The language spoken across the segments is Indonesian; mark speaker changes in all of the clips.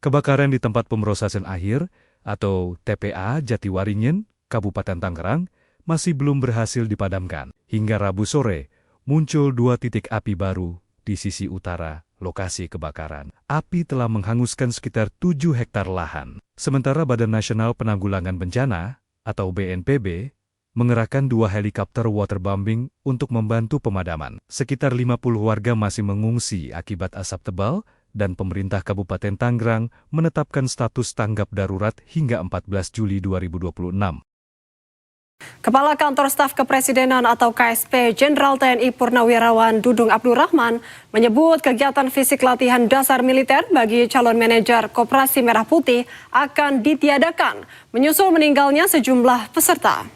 Speaker 1: Kebakaran di tempat pemrosesan akhir atau TPA Jatiwaringin, Kabupaten Tangerang, masih belum berhasil dipadamkan. Hingga Rabu sore, muncul 2 titik api baru di sisi utara lokasi kebakaran. Api telah menghanguskan sekitar 7 hektar lahan. Sementara Badan Nasional Penanggulangan Bencana atau BNPB mengerahkan 2 helikopter waterbombing untuk membantu pemadaman. Sekitar 50 warga masih mengungsi akibat asap tebal dan pemerintah Kabupaten Tangerang menetapkan status tanggap darurat hingga 14 Juli 2026.
Speaker 2: Kepala Kantor Staf Kepresidenan atau KSP Jenderal TNI Purnawirawan Dudung Abdurrahman menyebut kegiatan fisik latihan dasar militer bagi calon manajer Koperasi Merah Putih akan ditiadakan, menyusul meninggalnya sejumlah peserta.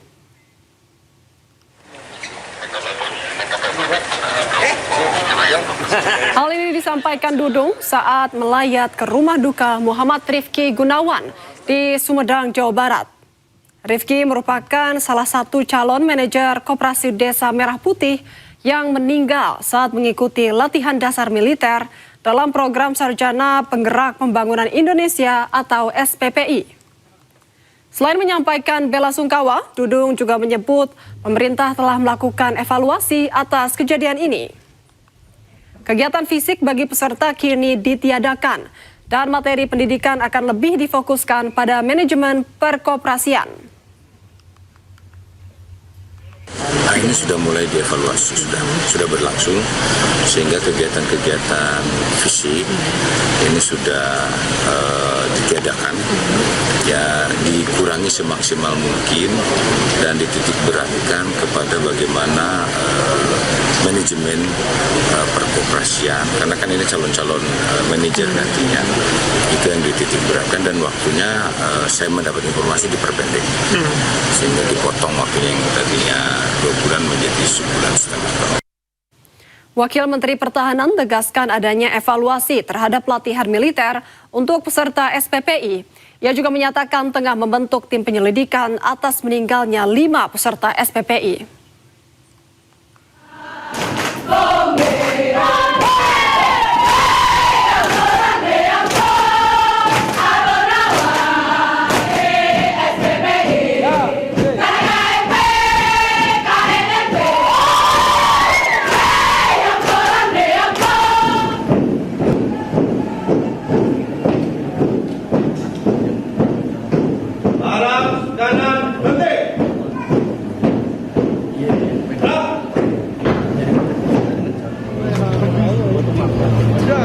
Speaker 2: Hal ini disampaikan Dudung saat melayat ke rumah duka Muhammad Rifki Gunawan di Sumedang, Jawa Barat. Rifki merupakan salah satu calon manajer Koperasi Desa Merah Putih yang meninggal saat mengikuti latihan dasar militer dalam program Sarjana Penggerak Pembangunan Indonesia atau SPPI. Selain menyampaikan bela sungkawa, Dudung juga menyebut pemerintah telah melakukan evaluasi atas kejadian ini. Kegiatan fisik bagi peserta kini ditiadakan dan materi pendidikan akan lebih difokuskan pada manajemen perkoperasian.
Speaker 3: Nah, ini sudah mulai dievaluasi, sudah berlangsung, sehingga kegiatan-kegiatan fisik ini sudah ditiadakan, ya dikurangi semaksimal mungkin dan dititik beratkan kepada bagaimana manajemen perkoperasian, karena kan ini calon-calon manajer nantinya, itu yang dititik beratkan dan waktunya saya mendapat informasi diperpendek, sehingga dipotong waktunya yang tadinya 2 bulan menjadi sebulan setengah tahun.
Speaker 2: Wakil Menteri Pertahanan tegaskan adanya evaluasi terhadap latihan militer untuk peserta SPPI. Ia juga menyatakan tengah membentuk tim penyelidikan atas meninggalnya 5 peserta SPPI.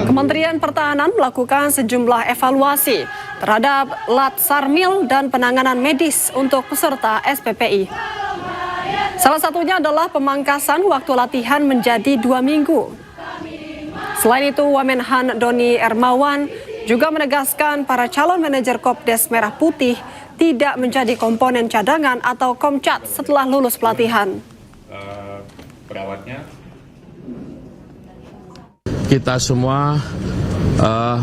Speaker 2: Kementerian Pertahanan melakukan sejumlah evaluasi terhadap lat sarmil dan penanganan medis untuk peserta SPPI. Salah satunya adalah pemangkasan waktu latihan menjadi 2 minggu. Selain itu, Wamenhan Doni Ermawan juga menegaskan para calon manajer Kopdes Merah Putih tidak menjadi komponen cadangan atau komcat setelah lulus pelatihan.
Speaker 4: Kita semua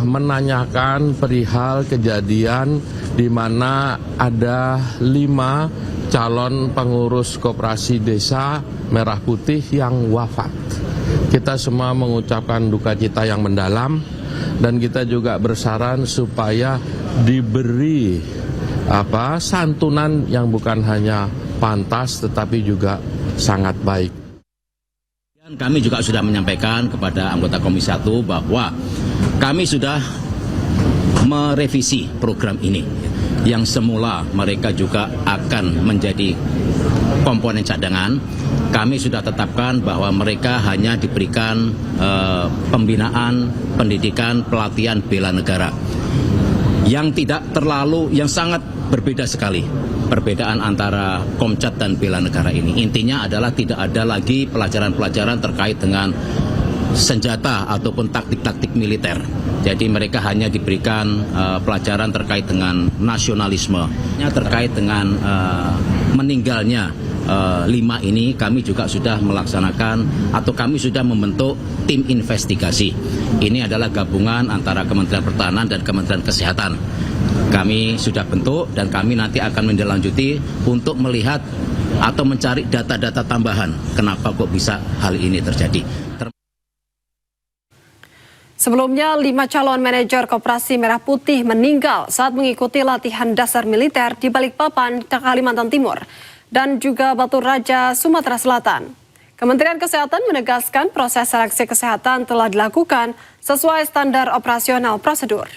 Speaker 4: menanyakan perihal kejadian di mana ada 5 calon pengurus Koperasi Desa Merah Putih yang wafat. Kita semua mengucapkan duka cita yang mendalam dan kita juga bersaran supaya diberi santunan yang bukan hanya pantas tetapi juga sangat baik.
Speaker 5: Kami juga sudah menyampaikan kepada anggota Komisi 1 bahwa kami sudah merevisi program ini yang semula mereka juga akan menjadi komponen cadangan. Kami sudah tetapkan bahwa mereka hanya diberikan pembinaan, pendidikan, pelatihan bela negara yang yang sangat berbeda sekali. Perbedaan antara Komcat dan bela negara ini intinya adalah tidak ada lagi pelajaran-pelajaran terkait dengan senjata ataupun taktik-taktik militer. Jadi mereka hanya diberikan pelajaran terkait dengan nasionalisme. Terkait dengan meninggalnya 5 ini, kami juga sudah melaksanakan atau kami sudah membentuk tim investigasi. Ini adalah gabungan antara Kementerian Pertahanan dan Kementerian Kesehatan. Kami sudah bentuk dan kami nanti akan menindaklanjuti untuk melihat atau mencari data-data tambahan kenapa kok bisa hal ini terjadi.
Speaker 2: Sebelumnya, 5 calon manajer Koperasi Merah Putih meninggal saat mengikuti latihan dasar militer di Balikpapan, Kalimantan Timur, dan juga Batu Raja, Sumatera Selatan. Kementerian Kesehatan menegaskan proses seleksi kesehatan telah dilakukan sesuai standar operasional prosedur.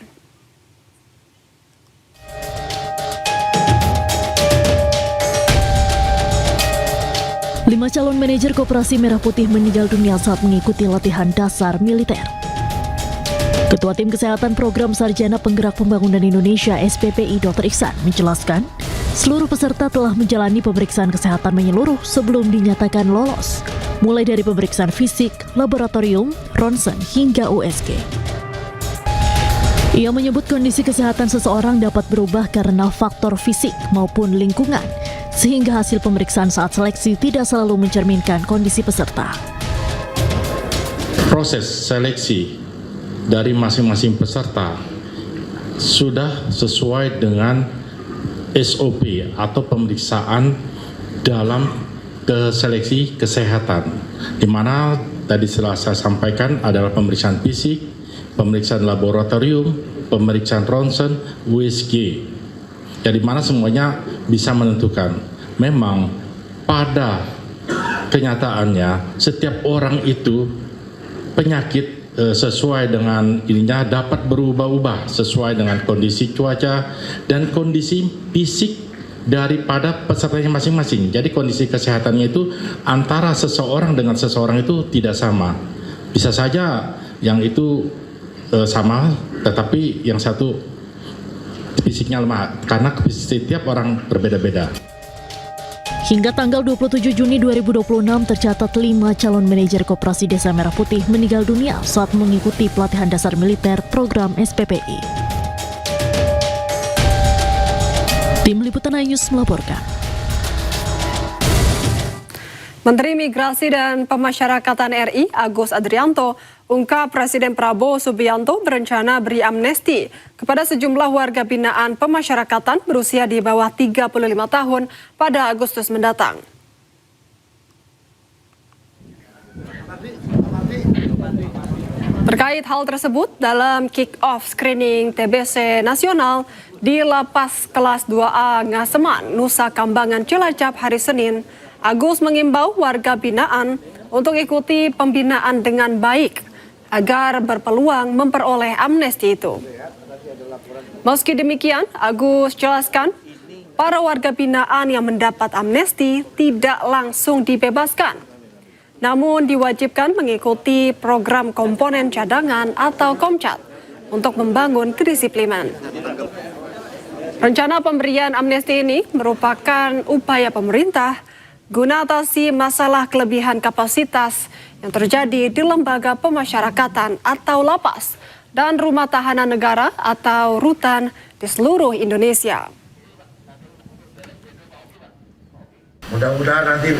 Speaker 6: Lima calon manajer Koperasi Merah Putih meninggal dunia saat mengikuti latihan dasar militer. Ketua Tim Kesehatan Program Sarjana Penggerak Pembangunan Indonesia SPPI Dr. Iksan menjelaskan, seluruh peserta telah menjalani pemeriksaan kesehatan menyeluruh sebelum dinyatakan lolos, mulai dari pemeriksaan fisik, laboratorium, ronsen, hingga USG. Ia menyebut kondisi kesehatan seseorang dapat berubah karena faktor fisik maupun lingkungan, sehingga hasil pemeriksaan saat seleksi tidak selalu mencerminkan kondisi peserta.
Speaker 4: Proses seleksi dari masing-masing peserta sudah sesuai dengan SOP atau pemeriksaan dalam seleksi kesehatan, di mana tadi telah saya sampaikan adalah pemeriksaan fisik, pemeriksaan laboratorium, pemeriksaan ronsen, USG. Jadi mana semuanya bisa menentukan. Memang pada kenyataannya setiap orang itu penyakit sesuai dengan ininya dapat berubah-ubah sesuai dengan kondisi cuaca dan kondisi fisik daripada pesertanya masing-masing. Jadi kondisi kesehatannya itu antara seseorang dengan seseorang itu tidak sama. Bisa saja yang itu sama, tetapi yang satu fisiknya lemah karena setiap orang berbeda-beda.
Speaker 6: Hingga tanggal 27 Juni 2026 tercatat 5 calon manajer Koperasi Desa Merah Putih meninggal dunia saat mengikuti pelatihan dasar militer program SPPI. Tim Liputan iNews melaporkan.
Speaker 2: Menteri Migrasi dan Pemasyarakatan RI Agus Adrianto ungkap Presiden Prabowo Subianto berencana beri amnesti kepada sejumlah warga binaan pemasyarakatan berusia di bawah 35 tahun pada Agustus mendatang. Terkait hal tersebut, dalam kick-off screening TBC nasional di Lapas Kelas 2A Ngaseman, Nusa Kambangan, Cilacap hari Senin, Agus mengimbau warga binaan untuk ikuti pembinaan dengan baik agar berpeluang memperoleh amnesti itu. Meski demikian, Agus jelaskan, para warga binaan yang mendapat amnesti tidak langsung dibebaskan, namun diwajibkan mengikuti program komponen cadangan atau Komcat untuk membangun kedisiplinan. Rencana pemberian amnesti ini merupakan upaya pemerintah guna atasi masalah kelebihan kapasitas yang terjadi di lembaga pemasyarakatan atau lapas dan rumah tahanan negara atau rutan di seluruh Indonesia.
Speaker 7: Mudah-mudahan nanti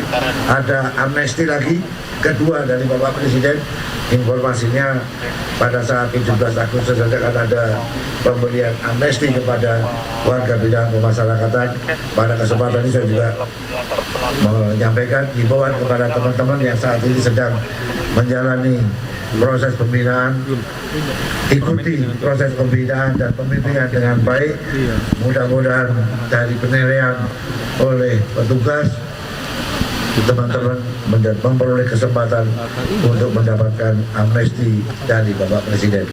Speaker 7: ada amnesti lagi kedua dari Bapak Presiden. Informasinya pada saat 17 Agustus akan ada pemberian amnesti kepada warga binaan pemasyarakatan. Pada kesempatan ini saya juga menyampaikan himbauan kepada teman-teman yang saat ini sedang menjalani proses pembinaan, ikuti proses pembinaan dan pembimbingan dengan baik. Mudah-mudahan dari penilaian oleh petugas, teman-teman memperoleh kesempatan untuk mendapatkan amnesti dari Bapak Presiden.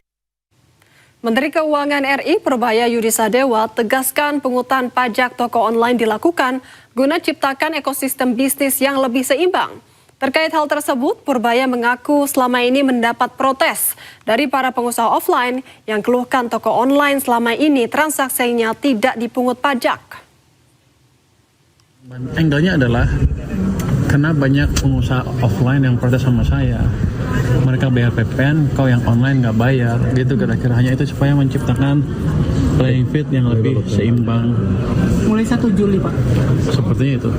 Speaker 2: Menteri Keuangan RI Purbaya Yudi Sadewa tegaskan pungutan pajak toko online dilakukan guna ciptakan ekosistem bisnis yang lebih seimbang. Terkait hal tersebut, Purbaya mengaku selama ini mendapat protes dari para pengusaha offline yang keluhkan toko online selama ini transaksinya tidak dipungut pajak.
Speaker 8: Angle-nya adalah karena banyak pengusaha offline yang protes sama saya. Mereka bayar PPN, kau yang online nggak bayar, gitu kira-kira. Hanya itu supaya menciptakan playing field yang lebih seimbang.
Speaker 9: Mulai 1 Juli, Pak.
Speaker 8: Sepertinya itu.